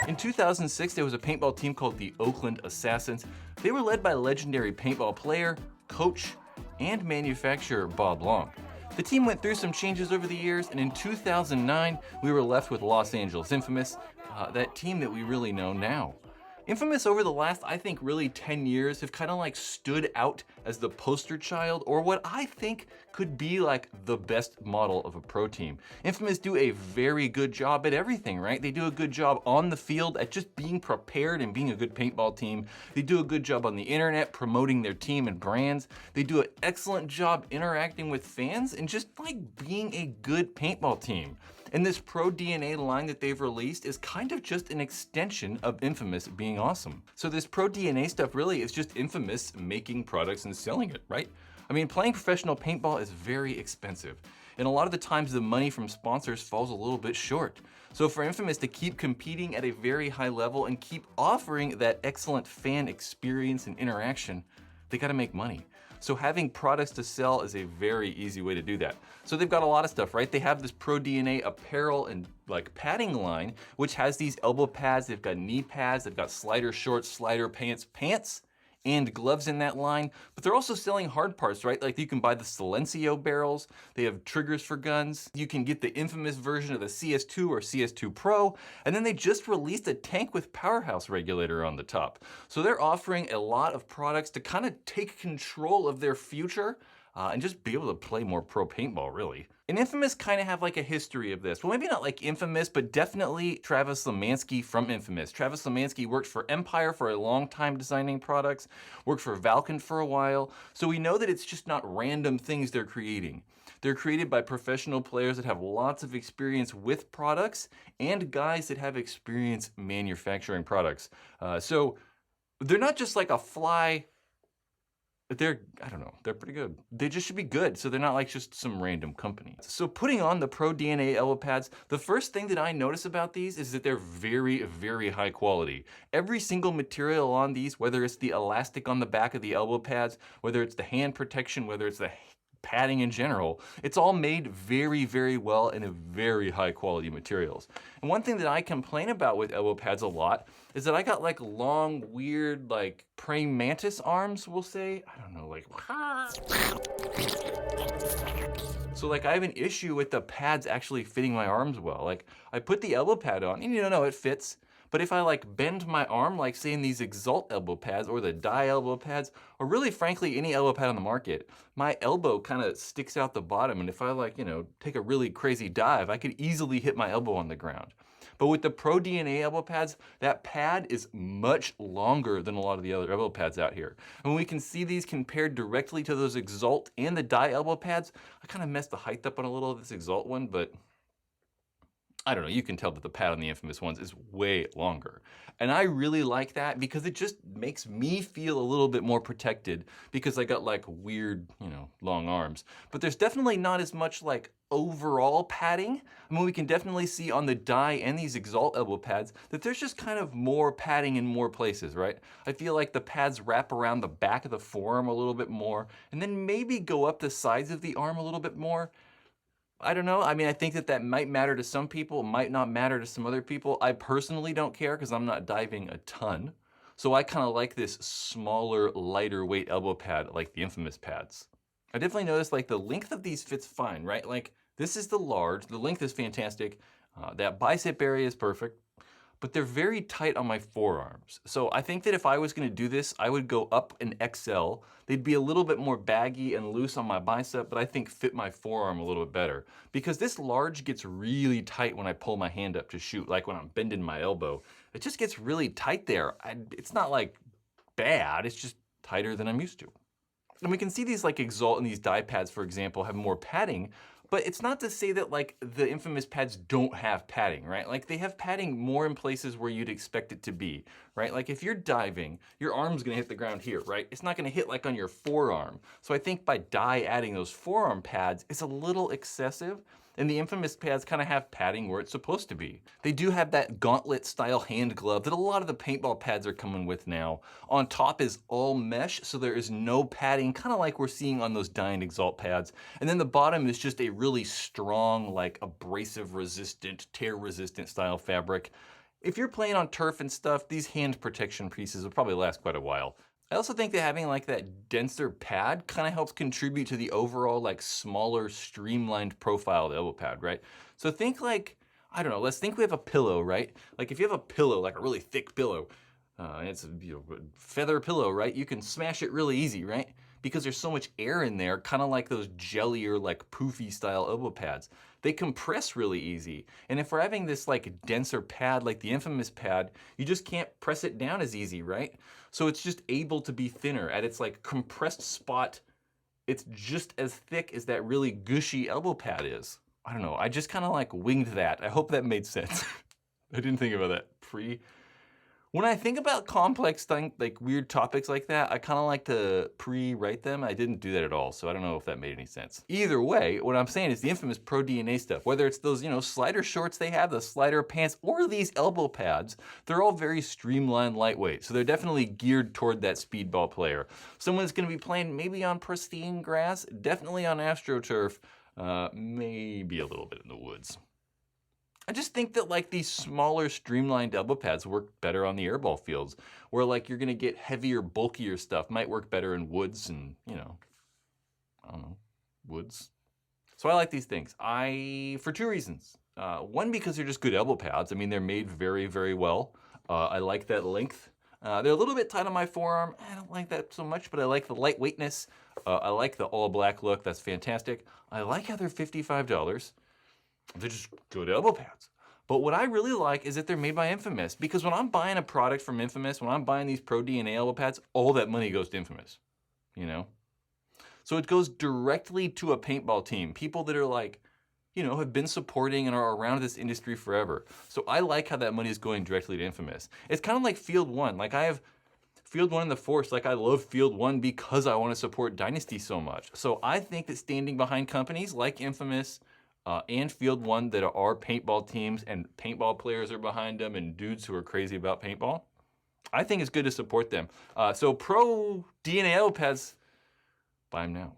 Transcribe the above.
In 2006, there was a paintball team called the Oakland Assassins. They were led by legendary paintball player, coach, and manufacturer Bob Long. The team went through some changes over the years, and in 2009, we were left with Los Angeles Infamous, that team that we really know now. Infamous over the last, I think, really 10 years have kind of like stood out as the poster child, or what I think could be like the best model of a pro team. Infamous do a very good job at everything, right? They do a good job on the field at just being prepared and being a good paintball team. They do a good job on the internet promoting their team and brands. They do an excellent job interacting with fans and just like being a good paintball team. And this Pro DNA line that they've released is kind of just an extension of Infamous being awesome. So this Pro DNA stuff really is just Infamous making products and selling it, right? I mean, playing professional paintball is very expensive. And a lot of the times the money from sponsors falls a little bit short. So for Infamous to keep competing at a very high level and keep offering that excellent fan experience and interaction, they gotta make money. So having products to sell is a very easy way to do that. So they've got a lot of stuff, right? They have this Pro DNA apparel and like padding line, which has these elbow pads, they've got knee pads, they've got slider shorts, slider pants, and gloves in that line. But they're also selling hard parts, right? Like you can buy the Silencio barrels, they have triggers for guns, you can get the Infamous version of the CS2 or CS2 Pro, and then they just released a tank with powerhouse regulator on the top. So they're offering a lot of products to kind of take control of their future and just be able to play more pro paintball, really. And Infamous kind of have like a history of this. Well, maybe not like Infamous, but definitely Travis Lemansky from Infamous. Travis Lemansky worked for Empire for a long time designing products, worked for Valken for a while, so we know that it's just not random things they're creating. They're created by professional players that have lots of experience with products and guys that have experience manufacturing products. So they're not just like a fly. They're, I don't know, they're pretty good. They just should be good, so they're not like just some random company. So putting on the Pro DNA elbow pads, the first thing that I notice about these is that they're very, very high quality. Every single material on these, whether it's the elastic on the back of the elbow pads, whether it's the hand protection, whether it's the padding in general, it's all made very, very well and in very high quality materials. And one thing that I complain about with elbow pads a lot is that I got like long, weird, like praying mantis arms, we'll say. I don't know, like, so like I have an issue with the pads actually fitting my arms well. Like I put the elbow pad on and you know, it fits. But if I like bend my arm, like say in these Exalt elbow pads or the Dye elbow pads, or really frankly any elbow pad on the market, my elbow kind of sticks out the bottom. And if I like, you know, take a really crazy dive, I could easily hit my elbow on the ground. But with the Pro DNA elbow pads, that pad is much longer than a lot of the other elbow pads out here. And when we can see these compared directly to those Exalt and the Dye elbow pads, I kind of messed the height up on a little of this Exalt one, but I don't know, you can tell that the pad on the Infamous ones is way longer. And I really like that because it just makes me feel a little bit more protected because I got like weird, you know, long arms. But there's definitely not as much like overall padding. I mean, we can definitely see on the Dye and these Exalt elbow pads that there's just kind of more padding in more places, right? I feel like the pads wrap around the back of the forearm a little bit more and then maybe go up the sides of the arm a little bit more. I don't know. I mean, I think that that might matter to some people, might not matter to some other people. I personally don't care because I'm not diving a ton. So I kind of like this smaller, lighter weight elbow pad like the Infamous pads. I definitely noticed like the length of these fits fine, right? Like this is the large, the length is fantastic. That bicep area is perfect, but they're very tight on my forearms. So I think that if I was gonna do this, I would go up an XL. They'd be a little bit more baggy and loose on my bicep, but I think fit my forearm a little bit better. Because this large gets really tight when I pull my hand up to shoot, like when I'm bending my elbow. It just gets really tight there. It's not like bad, it's just tighter than I'm used to. And we can see these like Exalt and these Dye pads, for example, have more padding, but it's not to say that like the Infamous pads don't have padding, right? Like they have padding more in places where you'd expect it to be, right? Like if you're diving, your arm's gonna hit the ground here, right? It's not gonna hit like on your forearm. So I think by Dye adding those forearm pads, it's a little excessive. And the Infamous pads kind of have padding where it's supposed to be. They do have that gauntlet style hand glove that a lot of the paintball pads are coming with now. On top is all mesh, so there is no padding, kind of like we're seeing on those Dye and Exalt pads. And then the bottom is just a really strong, like abrasive resistant, tear resistant style fabric. If you're playing on turf and stuff, these hand protection pieces will probably last quite a while. I also think that having like that denser pad kind of helps contribute to the overall like smaller, streamlined profile of the elbow pad, right? So think like, I don't know, let's think we have a pillow, right? Like if you have a pillow, like a really thick pillow, it's a feather pillow, right? You can smash it really easy, right? Because there's so much air in there, kind of like those jelly or like poofy style elbow pads. They compress really easy. And if we're having this like denser pad, like the infamous pad, you just can't press it down as easy, right? So it's just able to be thinner at its like compressed spot. It's just as thick as that really gushy elbow pad is. I don't know, I just kind of like winged that. I hope that made sense. I didn't think about that When I think about complex like weird topics like that, I kind of like to pre-write them. I didn't do that at all, so I don't know if that made any sense. Either way, what I'm saying is the infamous Pro DNA stuff, whether it's those, slider shorts they have, the slider pants, or these elbow pads, they're all very streamlined, lightweight. So they're definitely geared toward that speedball player. Someone that's gonna be playing maybe on pristine grass, definitely on AstroTurf, maybe a little bit in the woods. I just think that like these smaller streamlined elbow pads work better on the airball fields, where like you're gonna get heavier, bulkier stuff, might work better in woods and, I don't know, woods. So I like these things. For two reasons. One, because they're just good elbow pads. I mean, they're made very, very well. I like that length. They're a little bit tight on my forearm. I don't like that so much, but I like the lightweightness. I like the all black look. That's fantastic. I like how they're $55. They're just good elbow pads. But what I really like is that they're made by Infamous, because when I'm buying a product from Infamous, when I'm buying these Pro DNA elbow pads, all that money goes to Infamous, So it goes directly to a paintball team, people that are like, have been supporting and are around this industry forever. So I like how that money is going directly to Infamous. It's kind of like Field 1. Like I have Field 1 in the Force, like I love Field 1 because I want to support Dynasty so much. So I think that standing behind companies like Infamous, and Field 1 that are paintball teams and paintball players are behind them and dudes who are crazy about paintball, I think it's good to support them. So Pro DNA elbow pads, buy them now.